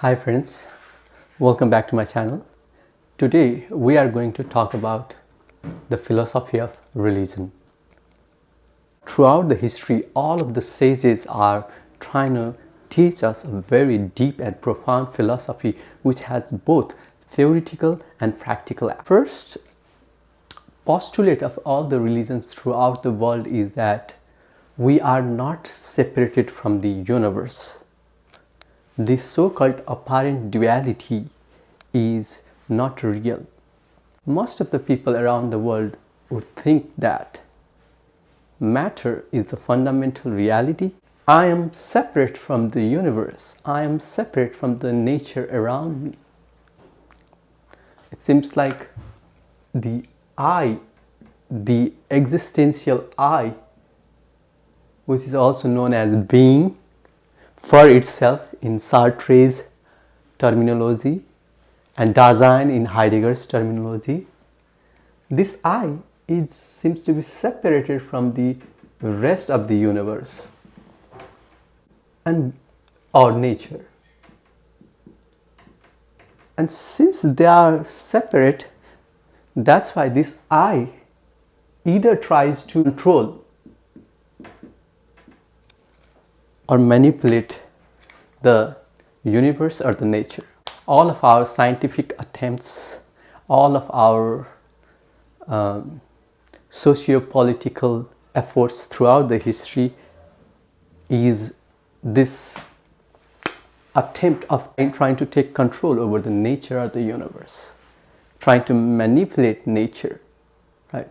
Hi friends, welcome back to my channel. Today we are going to talk about the philosophy of religion. Throughout the history, all of the sages are trying to teach us a very deep and profound philosophy which has both theoretical and practical. First postulate of all the religions throughout the world is that we are not separated from the universe. This so-called apparent duality is not real. Most of the people around the world would think that matter is the fundamental reality. I am separate from the universe. I am separate from the nature around me. It seems like the I, the existential I, which is also known as being, for itself in Sartre's terminology and Dasein in Heidegger's terminology, this I seems to be separated from the rest of the universe and our nature. And since they are separate, that's why this I either tries to control or manipulate the universe or the nature. All of our scientific attempts, all of our socio-political efforts throughout the history is this attempt of trying to take control over the nature of the universe, trying to manipulate nature, right?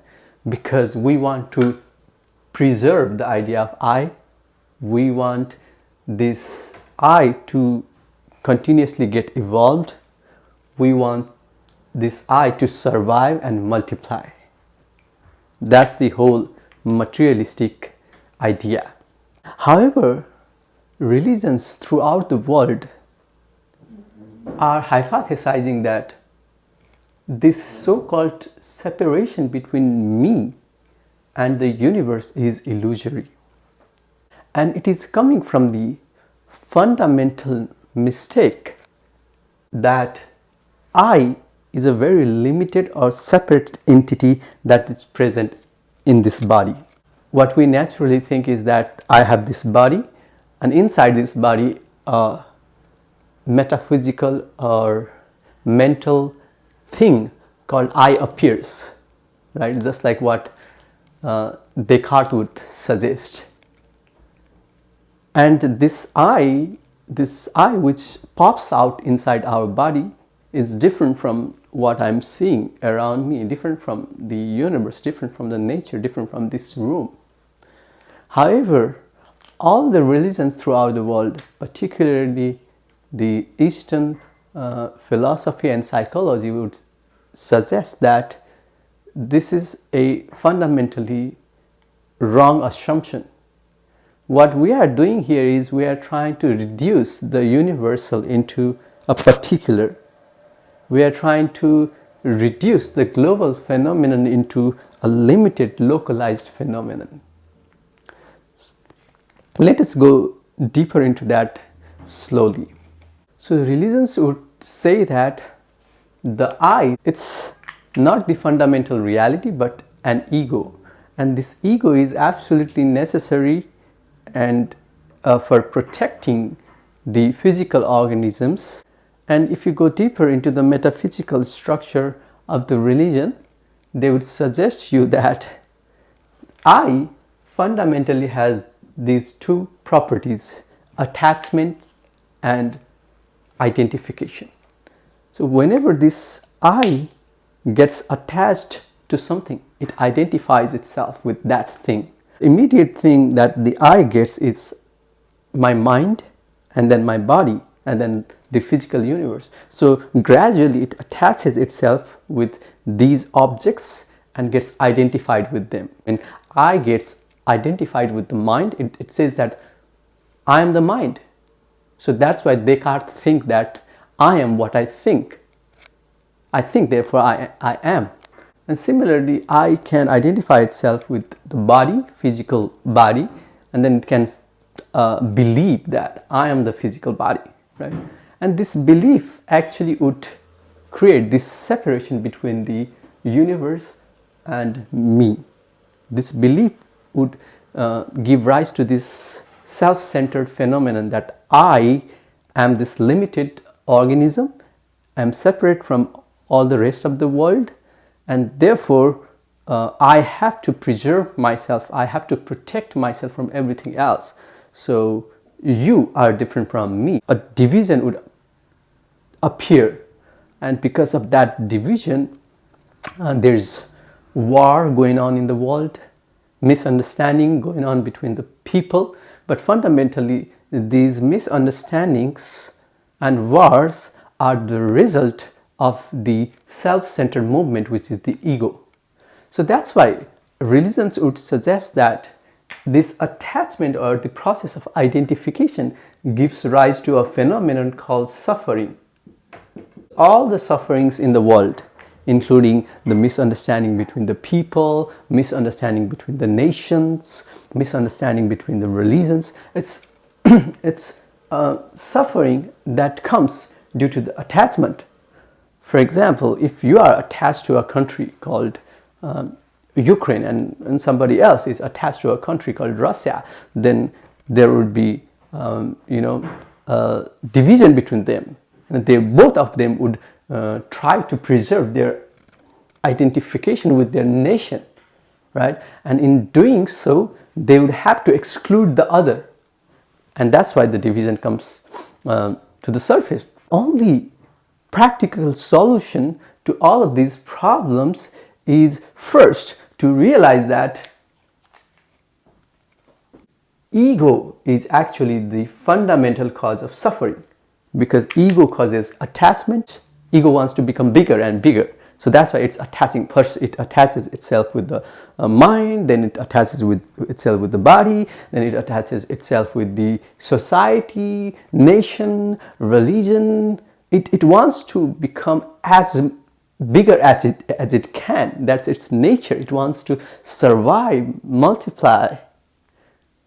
Because we want to preserve the idea of I. We want this I to continuously get evolved. We want this I to survive and multiply. That's the whole materialistic idea. However, religions throughout the world are hypothesizing that this so-called separation between me and the universe is illusory. And it is coming from the fundamental mistake that I is a very limited or separate entity that is present in this body. What we naturally think is that I have this body, and inside this body a metaphysical or mental thing called I appears, right? Just like what Descartes would suggest. And this I which pops out inside our body is different from what I'm seeing around me, different from the universe, different from the nature, different from this room. However, all the religions throughout the world, particularly the Eastern philosophy and psychology, would suggest that this is a fundamentally wrong assumption. What we are doing here is we are trying to reduce the universal into a particular. We are trying to reduce the global phenomenon into a limited, localized phenomenon. Let us go deeper into that slowly. So religions would say that the I, it's not the fundamental reality but an ego. And this ego is absolutely necessary and for protecting the physical organisms. And if you go deeper into the metaphysical structure of the religion, they would suggest you that I fundamentally has these two properties: attachment and identification. So whenever this I gets attached to something, it identifies itself with that thing. Immediate thing that the I gets is my mind, and then my body, and then the physical universe. So gradually it attaches itself with these objects and gets identified with them. And I gets identified with the mind, it says that I am the mind. So that's why Descartes think that I am what I think. I think, therefore I am. And similarly, I can identify itself with the body, physical body, and then it can believe that I am the physical body, right? And this belief actually would create this separation between the universe and me. This belief would give rise to this self-centered phenomenon that I am this limited organism, I am separate from all the rest of the world, and therefore I have to preserve myself, I have to protect myself from everything else. So you are different from me. A division would appear, and because of that division there's war going on in the world, misunderstanding going on between the people. But fundamentally these misunderstandings and wars are the result of the self-centered movement, which is the ego. So that's why religions would suggest that this attachment or the process of identification gives rise to a phenomenon called suffering. All the sufferings in the world, including the misunderstanding between the people, misunderstanding between the nations, misunderstanding between the religions, it's suffering that comes due to the attachment. For example, if you are attached to a country called Ukraine and somebody else is attached to a country called Russia, then there would be division between them, and both of them would try to preserve their identification with their nation, right? And in doing so, they would have to exclude the other, and that's why the division comes to the surface. Only practical solution to all of these problems is first to realize that ego is actually the fundamental cause of suffering, because ego causes attachment. Ego wants to become bigger and bigger, so that's why it's attaching. First it attaches itself with the mind, then it attaches with itself with the body, then it attaches itself with the society, nation, religion. It wants to become as bigger as it can. That's its nature. It wants to survive, multiply,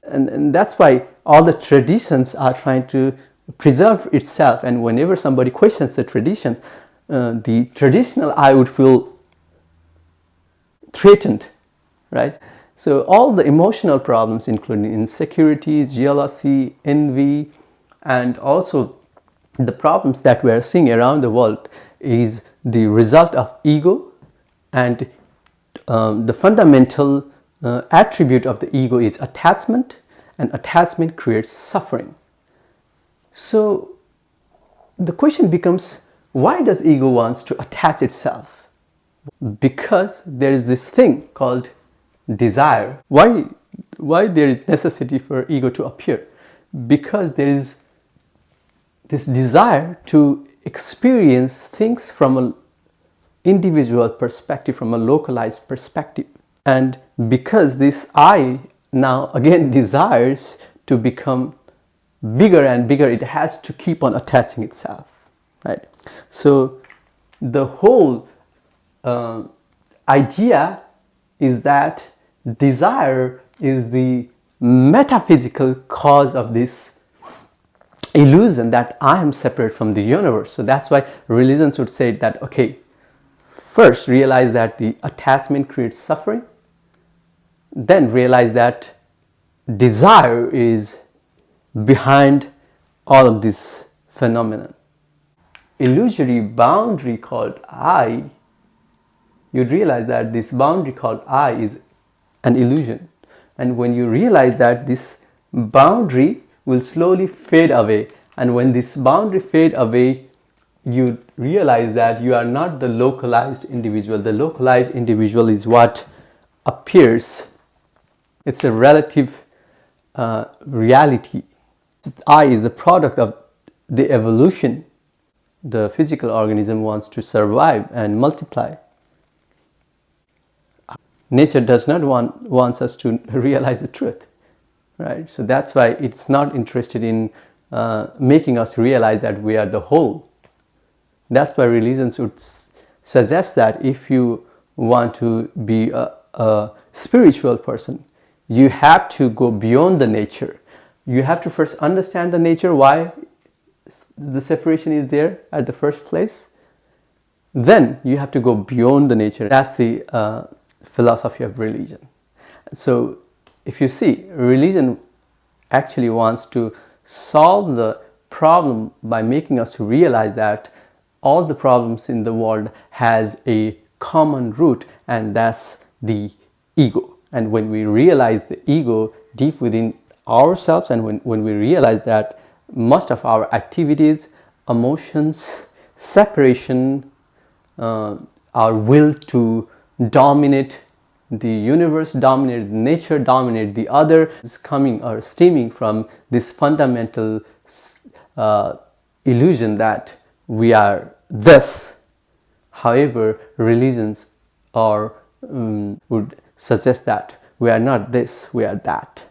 and that's why all the traditions are trying to preserve itself. And whenever somebody questions the traditions, the traditional I would feel threatened, right? So all the emotional problems, including insecurities, jealousy, envy, and also the problems that we are seeing around the world, is the result of ego. And the fundamental attribute of the ego is attachment, and attachment creates suffering. So the question becomes, why does ego wants to attach itself? Because there is this thing called desire. Why there is necessity for ego to appear? Because there is this desire to experience things from an individual perspective, from a localized perspective. And because this I now again desires to become bigger and bigger, it has to keep on attaching itself, right? So the whole idea is that desire is the metaphysical cause of this illusion that I am separate from the universe. So that's why religions would say that, okay, first realize that the attachment creates suffering, then realize that desire is behind all of this phenomenon. Illusory boundary called I, you realize that this boundary called I is an illusion. And when you realize that, this boundary will slowly fade away, and when this boundary fade away, you realize that you are not the localized individual. The localized individual is what appears. It's a relative reality. I is the product of the evolution. The physical organism wants to survive and multiply. Nature does not wants us to realize the truth, right? So that's why it's not interested in making us realize that we are the whole. That's why religions would suggest that if you want to be a spiritual person, you have to go beyond the nature. You have to first understand the nature, why the separation is there at the first place, then you have to go beyond the nature. That's the philosophy of religion. So if you see, religion actually wants to solve the problem by making us realize that all the problems in the world has a common root, and that's the ego. And when we realize the ego deep within ourselves, and when we realize that most of our activities, emotions, separation, our will to dominate the universe, dominate nature, dominate the other, is coming or stemming from this fundamental illusion that we are this. However, religions would suggest that we are not this, we are that.